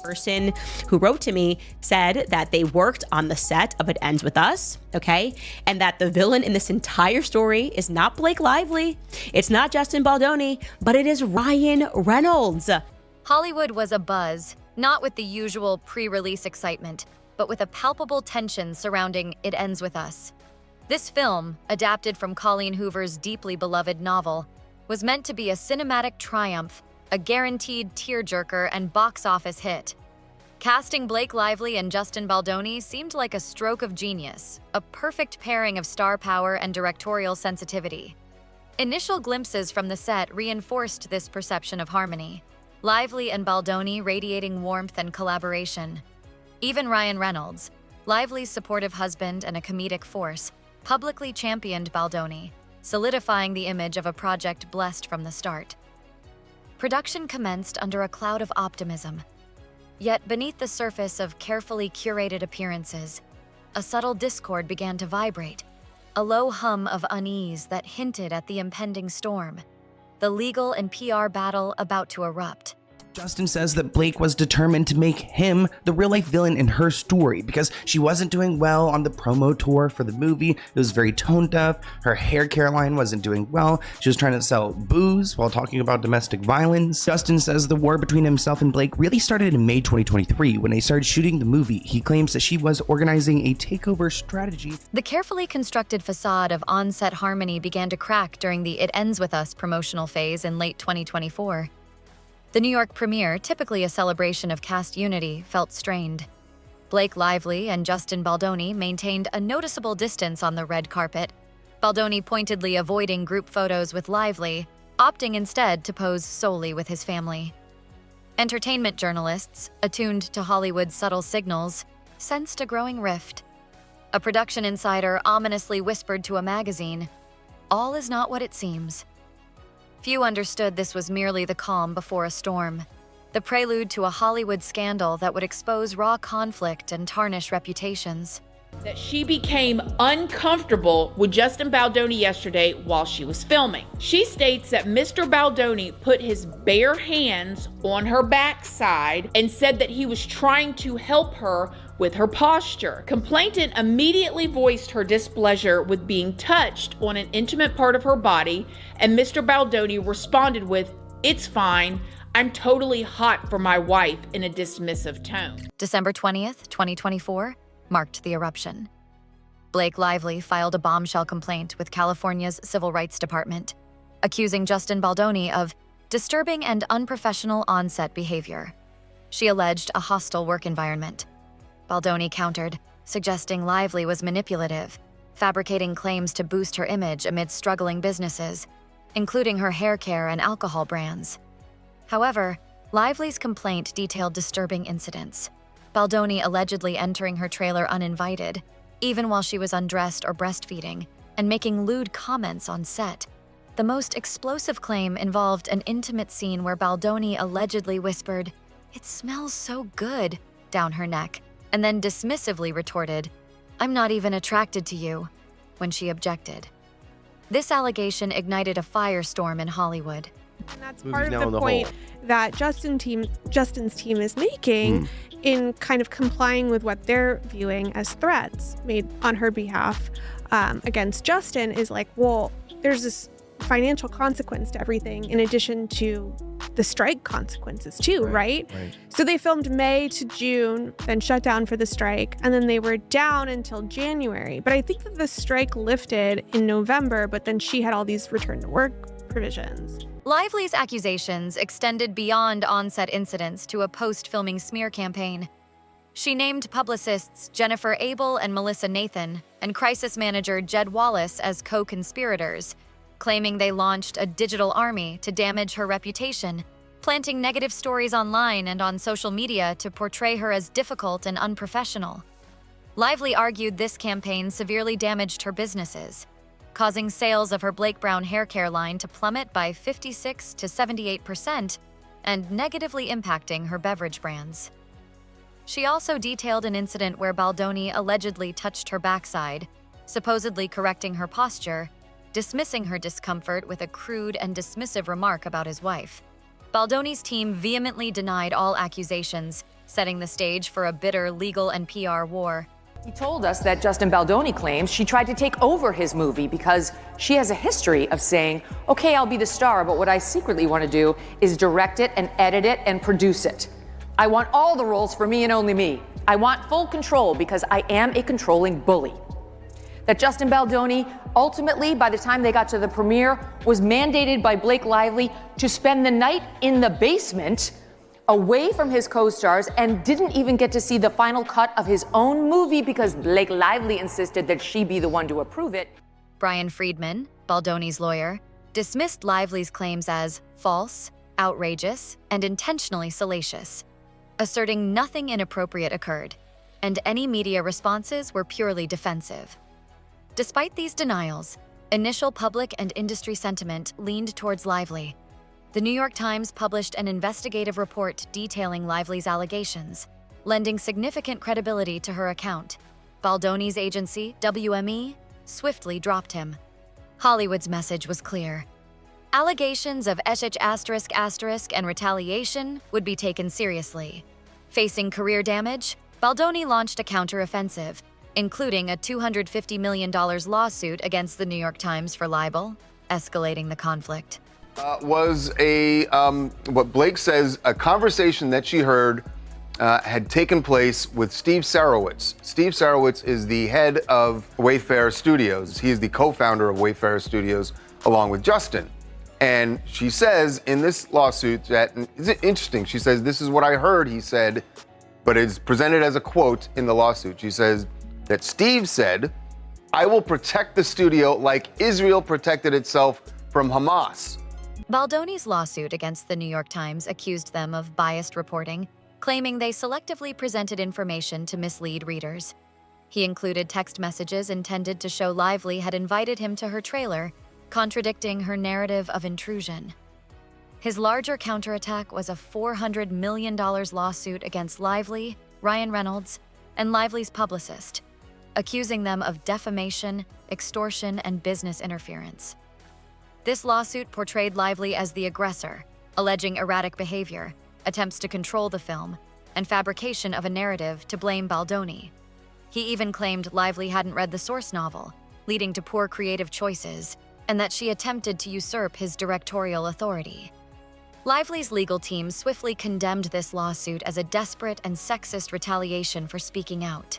person who wrote to me said that they worked on the set of It Ends With Us, okay? And that the villain in this entire story is not Blake Lively, it's not Justin Baldoni, but it is Ryan Reynolds. Hollywood was abuzz, not with the usual pre-release excitement, but with a palpable tension surrounding It Ends With Us. This film, adapted from Colleen Hoover's deeply beloved novel, was meant to be a cinematic triumph, a guaranteed tearjerker and box office hit. Casting Blake Lively and Justin Baldoni seemed like a stroke of genius, a perfect pairing of star power and directorial sensitivity. Initial glimpses from the set reinforced this perception of harmony, Lively and Baldoni radiating warmth and collaboration. Even Ryan Reynolds, Lively's supportive husband and a comedic force, publicly championed Baldoni, solidifying the image of a project blessed from the start. Production commenced under a cloud of optimism. Yet beneath the surface of carefully curated appearances, a subtle discord began to vibrate, a low hum of unease that hinted at the impending storm, the legal and PR battle about to erupt. Justin says that Blake was determined to make him the real-life villain in her story because she wasn't doing well on the promo tour for the movie. It was very tone-deaf. Her hair care line wasn't doing well. She was trying to sell booze while talking about domestic violence. Justin says the war between himself and Blake really started in May 2023 when they started shooting the movie. He claims that she was organizing a takeover strategy. The carefully constructed facade of on-set harmony began to crack during the It Ends With Us promotional phase in late 2024. The New York premiere, typically a celebration of cast unity, felt strained. Blake Lively and Justin Baldoni maintained a noticeable distance on the red carpet, Baldoni pointedly avoiding group photos with Lively, opting instead to pose solely with his family. Entertainment journalists, attuned to Hollywood's subtle signals, sensed a growing rift. A production insider ominously whispered to a magazine, "All is not what it seems." Few understood this was merely the calm before a storm, the prelude to a Hollywood scandal that would expose raw conflict and tarnish reputations. That she became uncomfortable with Justin Baldoni yesterday while she was filming. She states that Mr. Baldoni put his bare hands on her backside and said that he was trying to help her with her posture. Complainant immediately voiced her displeasure with being touched on an intimate part of her body, and Mr. Baldoni responded with, "It's fine. I'm totally hot for my wife," in a dismissive tone. December 20th, 2024, marked the eruption. Blake Lively filed a bombshell complaint with California's Civil Rights Department, accusing Justin Baldoni of disturbing and unprofessional on-set behavior. She alleged a hostile work environment. Baldoni countered, suggesting Lively was manipulative, fabricating claims to boost her image amid struggling businesses, including her hair care and alcohol brands. However, Lively's complaint detailed disturbing incidents. Baldoni allegedly entering her trailer uninvited, even while she was undressed or breastfeeding, and making lewd comments on set. The most explosive claim involved an intimate scene where Baldoni allegedly whispered, "It smells so good," down her neck, and then dismissively retorted, "I'm not even attracted to you," when she objected. This allegation ignited a firestorm in Hollywood. And that's part of the point that Justin's team is making in kind of complying with what they're viewing as threats made on her behalf against Justin is like, well, there's this financial consequence to everything in addition to the strike consequences too, right? So they filmed May to June, then shut down for the strike, and then they were down until January. But I think that the strike lifted in November, but then she had all these return to work provisions. Lively's accusations extended beyond on-set incidents to a post-filming smear campaign. She named publicists Jennifer Abel and Melissa Nathan and crisis manager Jed Wallace as co-conspirators, claiming they launched a digital army to damage her reputation, planting negative stories online and on social media to portray her as difficult and unprofessional. Lively argued this campaign severely damaged her businesses, causing sales of her Blake Brown hair care line to plummet by 56 to 78% and negatively impacting her beverage brands. She also detailed an incident where Baldoni allegedly touched her backside, supposedly correcting her posture, dismissing her discomfort with a crude and dismissive remark about his wife. Baldoni's team vehemently denied all accusations, setting the stage for a bitter legal and PR war. He told us that Justin Baldoni claims she tried to take over his movie because she has a history of saying, okay, I'll be the star, but what I secretly want to do is direct it and edit it and produce it. I want all the roles for me and only me. I want full control because I am a controlling bully. That Justin Baldoni, ultimately, by the time they got to the premiere, was mandated by Blake Lively to spend the night in the basement away from his co-stars and didn't even get to see the final cut of his own movie because Blake Lively insisted that she be the one to approve it. Brian Friedman, Baldoni's lawyer, dismissed Lively's claims as false, outrageous, and intentionally salacious, asserting nothing inappropriate occurred, and any media responses were purely defensive. Despite these denials, initial public and industry sentiment leaned towards Lively. The New York Times published an investigative report detailing Lively's allegations, lending significant credibility to her account. Baldoni's agency, WME, swiftly dropped him. Hollywood's message was clear. Allegations of **** and retaliation would be taken seriously. Facing career damage, Baldoni launched a counteroffensive, including a $250 million lawsuit against the New York Times for libel, escalating the conflict. Was what Blake says, a conversation that she heard had taken place with Steve Sarowitz. Steve Sarowitz is the head of Wayfair Studios. He is the co-founder of Wayfair Studios, along with Justin. And she says in this lawsuit that, and it's interesting, she says, this is what I heard, he said, but it's presented as a quote in the lawsuit. She says that Steve said, I will protect the studio like Israel protected itself from Hamas. Baldoni's lawsuit against the New York Times accused them of biased reporting, claiming they selectively presented information to mislead readers. He included text messages intended to show Lively had invited him to her trailer, contradicting her narrative of intrusion. His larger counterattack was a $400 million lawsuit against Lively, Ryan Reynolds, and Lively's publicist, accusing them of defamation, extortion, and business interference. This lawsuit portrayed Lively as the aggressor, alleging erratic behavior, attempts to control the film, and fabrication of a narrative to blame Baldoni. He even claimed Lively hadn't read the source novel, leading to poor creative choices, and that she attempted to usurp his directorial authority. Lively's legal team swiftly condemned this lawsuit as a desperate and sexist retaliation for speaking out.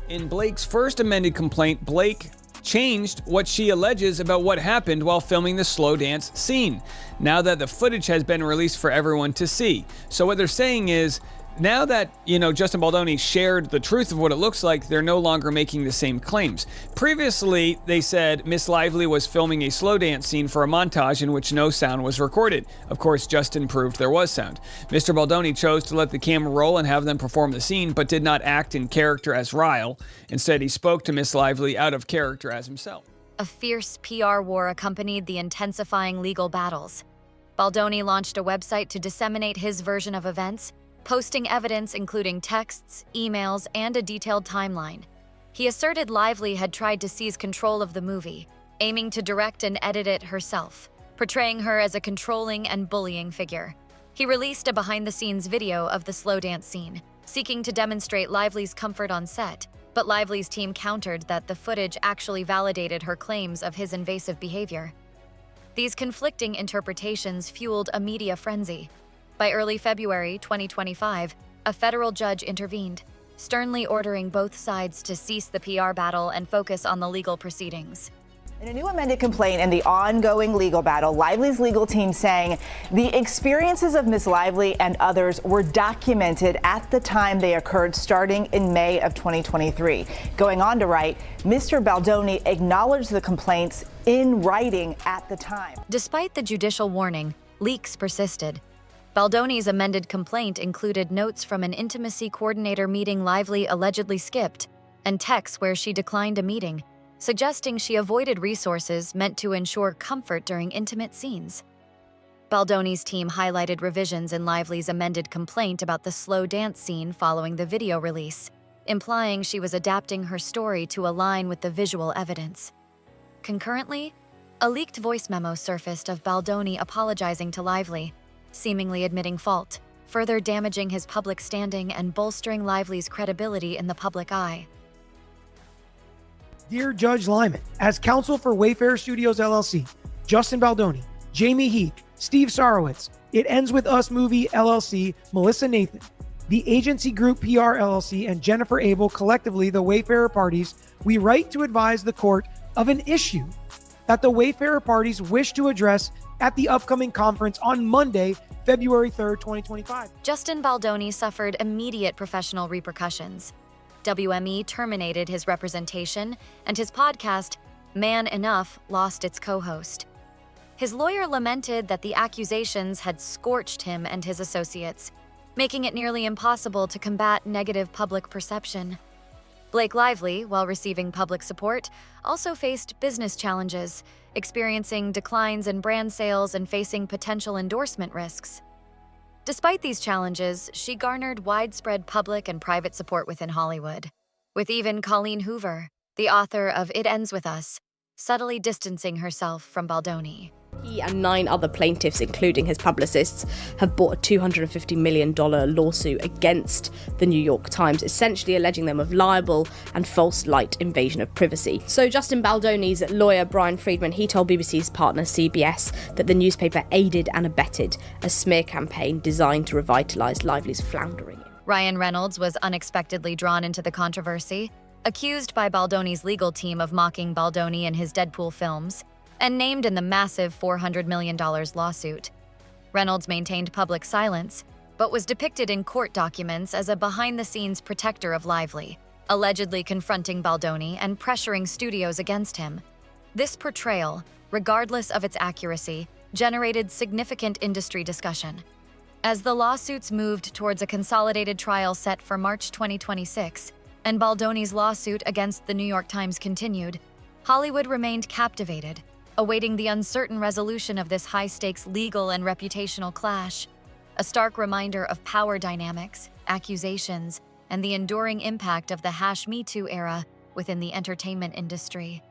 In Blake's first amended complaint, Blake changed what she alleges about what happened while filming the slow dance scene, now that the footage has been released for everyone to see. So what they're saying is, now that, Justin Baldoni shared the truth of what it looks like, they're no longer making the same claims. Previously, they said Miss Lively was filming a slow dance scene for a montage in which no sound was recorded. Of course, Justin proved there was sound. Mr. Baldoni chose to let the camera roll and have them perform the scene, but did not act in character as Ryle. Instead, he spoke to Miss Lively out of character as himself. A fierce PR war accompanied the intensifying legal battles. Baldoni launched a website to disseminate his version of events, posting evidence including texts, emails, and a detailed timeline. He asserted Lively had tried to seize control of the movie, aiming to direct and edit it herself, portraying her as a controlling and bullying figure. He released a behind-the-scenes video of the slow dance scene, seeking to demonstrate Lively's comfort on set, but Lively's team countered that the footage actually validated her claims of his invasive behavior. These conflicting interpretations fueled a media frenzy. By early February 2025, a federal judge intervened, sternly ordering both sides to cease the PR battle and focus on the legal proceedings. In a new amended complaint and the ongoing legal battle, Lively's legal team saying the experiences of Ms. Lively and others were documented at the time they occurred starting in May of 2023. Going on to write, Mr. Baldoni acknowledged the complaints in writing at the time. Despite the judicial warning, leaks persisted. Baldoni's amended complaint included notes from an intimacy coordinator meeting Lively allegedly skipped, and texts where she declined a meeting, suggesting she avoided resources meant to ensure comfort during intimate scenes. Baldoni's team highlighted revisions in Lively's amended complaint about the slow dance scene following the video release, implying she was adapting her story to align with the visual evidence. Concurrently, a leaked voice memo surfaced of Baldoni apologizing to Lively, seemingly admitting fault. further damaging his public standing and bolstering Lively's credibility in the public eye. Dear Judge Lyman, as counsel for Wayfarer Studios LLC, Justin Baldoni, Jamie Heath, Steve Sarowitz, It Ends With Us Movie LLC, Melissa Nathan, the Agency Group PR LLC, and Jennifer Abel, collectively the Wayfarer parties, we write to advise the court of an issue that the Wayfarer parties wish to address at the upcoming conference on Monday, February 3rd, 2025. Justin Baldoni suffered immediate professional repercussions. WME terminated his representation, and his podcast, Man Enough, lost its co-host. His lawyer lamented that the accusations had scorched him and his associates, making it nearly impossible to combat negative public perception. Blake Lively, while receiving public support, also faced business challenges, experiencing declines in brand sales and facing potential endorsement risks. Despite these challenges, she garnered widespread public and private support within Hollywood, with even Colleen Hoover, the author of It Ends With Us, subtly distancing herself from Baldoni. He and 9 other plaintiffs, including his publicists, have brought a $250 million lawsuit against the New York Times, essentially alleging them of libel and false light invasion of privacy. So Justin Baldoni's lawyer, Brian Friedman, he told BBC's partner CBS that the newspaper aided and abetted a smear campaign designed to revitalise Lively's floundering. Ryan Reynolds was unexpectedly drawn into the controversy, accused by Baldoni's legal team of mocking Baldoni in his Deadpool films, and named in the massive $400 million lawsuit. Reynolds maintained public silence, but was depicted in court documents as a behind-the-scenes protector of Lively, allegedly confronting Baldoni and pressuring studios against him. This portrayal, regardless of its accuracy, generated significant industry discussion. As the lawsuits moved towards a consolidated trial set for March 2026, and Baldoni's lawsuit against the New York Times continued, Hollywood remained captivated, awaiting the uncertain resolution of this high-stakes legal and reputational clash, a stark reminder of power dynamics, accusations, and the enduring impact of the #MeToo era within the entertainment industry.